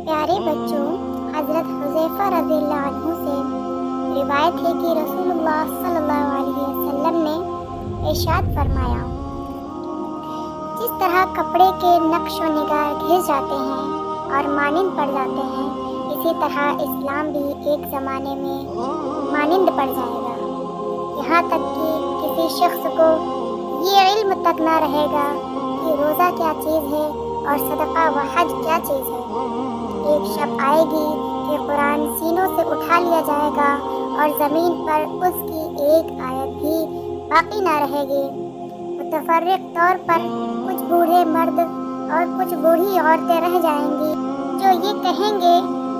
پیارے بچوں، حضرت حذیفہ رضی اللہ عنہ سے روایت ہے کہ رسول اللہ صلی اللہ علیہ وسلم نے ارشاد فرمایا، جس طرح کپڑے کے نقش و نگار گھس جاتے ہیں اور مانند پڑ جاتے ہیں، اسی طرح اسلام بھی ایک زمانے میں مانند پڑ جائے گا، یہاں تک کہ کسی شخص کو یہ علم تک نہ رہے گا کہ روزہ کیا چیز ہے اور صدقہ و حج کیا چیز ہے۔ ایک شب آئے گی کہ قرآن سینوں سے اٹھا لیا جائے گا اور زمین پر اس کی ایک آیت بھی باقی نہ رہے گی۔ متفرق طور پر کچھ بوڑھے مرد اور کچھ بوڑھی عورتیں رہ جائیں گی جو یہ کہیں گے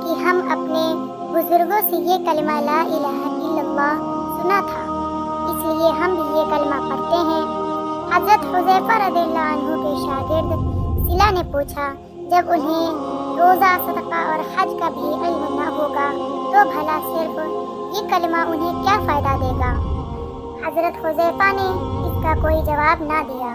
کہ ہم اپنے بزرگوں سے یہ کلمہ لا الہ الا اللہ سنا تھا، اس لیے ہم بھی یہ کلمہ پڑھتے ہیں۔ حضرت حذیفہ رضی اللہ عنہ کے شاگرد صلہ نے پوچھا، جب انہیں روزہ، صدقہ اور حج کا بھی علم نہ ہوگا تو بھلا صرف یہ کلمہ انہیں کیا فائدہ دے گا؟ حضرت حذیفہ نے اس کا کوئی جواب نہ دیا۔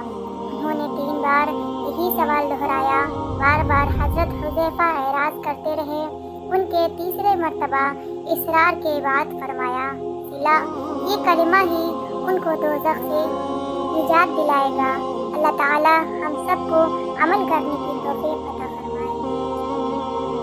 انہوں نے 3 بار یہی سوال دہرایا، بار بار حضرت حذیفہ اعراض کرتے رہے۔ ان کے تیسرے مرتبہ اصرار کے بعد فرمایا، صلہ، یہ کلمہ ہی ان کو دوزخ سے نجات دلائے گا۔ اللہ تعالی ہم سب کو عمل کرنے کی توفیق عطا